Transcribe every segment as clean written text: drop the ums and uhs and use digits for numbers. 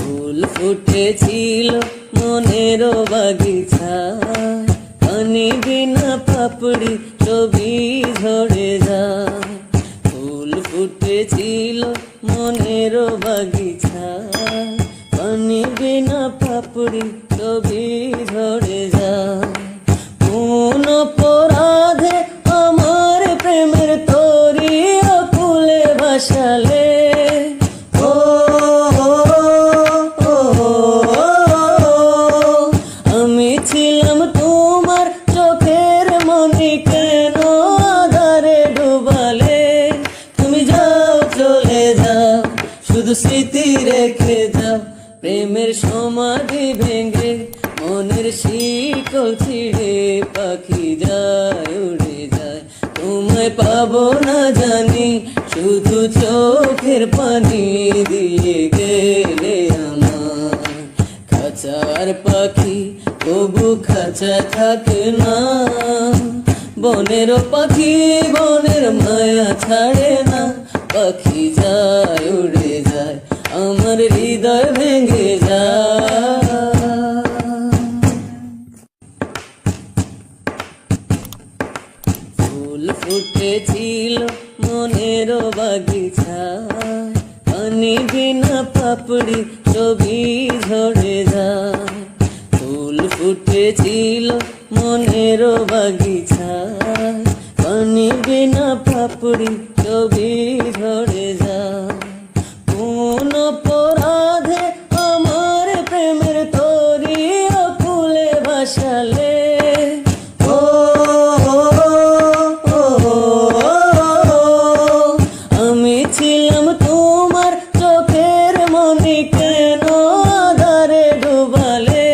ফুল ফুটেছিল মনের বাগিচায়, পানি বিনা পাপড়ি ছবি ঝরে যায়। ফুল ফুটেছিল মনের বাগিচায়, পানি বিনা পাপড়ি ছবি ঝরে যায়। কোন অপরাধে আমার প্রেমের তরি অকুলে ভাসালে, আমি ছিলাম তোমার চোখের মনি, কেন আধারে ডুবালে? তুমি যাও চলে যাও, শুধু স্মৃতি রেখে যাও। প্রেমের সমাধি ভেঙে মনের শিকল ছিঁড়ে পাখি যায় উড়ে যায়। তোমায় পাবো না জানি, শুধু চোখের পানি দিয়ে গেলে আমার। খাঁচার পাখি তবু খাঁচা থাকে না, বনের পাখি বনের মায়া ছাড়ে না। পাখি যায় উড়ে যায়, আমার হৃদয় ভেঙে যায়। ফুল ফুটেছিল মনের বাগিচায়, পানি বিনা পাপড়ি ছবি ঝরে যায়। ফুল ফুটেছিল মনের বাগিচায়, পানি বিনা পাপড়ি ছবি ঝরে যায়। কোন অপরাধে আমার প্রেমের তরি অকুলে ভাসালে, আমি ছিলাম তোমার চোখের মনি, কেন আধারে ডুবালে?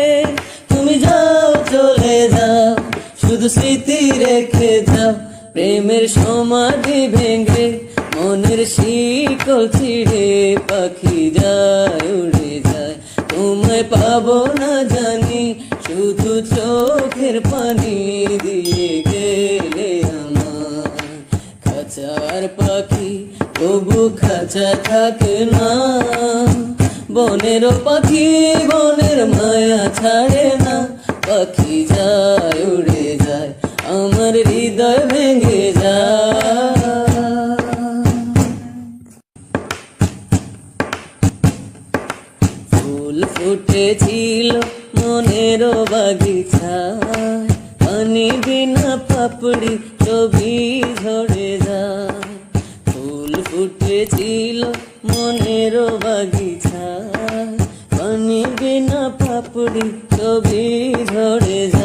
তুমি যাও চলে যাও, শুধু স্মৃতি রেখে যাও। প্রেমের সমাধি ভেঙে মনের শিকল ছিঁড়ে পাখি যায় উড়ে যায়। তোমায় পাবো না জানি, শুধু চোখের পানি দিয়ে গেলে আমার। খাঁচার পাখি তবু খাঁচা থাকে না, বনের পাখি বনের মায়া ছাড়ে না। পাখি যায় উড়ে যায়, আমার হৃদয় ভেঙে যায়। ফুল ফুটেছিল মনের বাগিচায়, পানি বিনা পাপড়ি ছবি ঝরে যায়। ফুল ফুটেছিল মনের বাগিচায়, পানি বিনা পাপড়ি ছবি ঝরে যায়।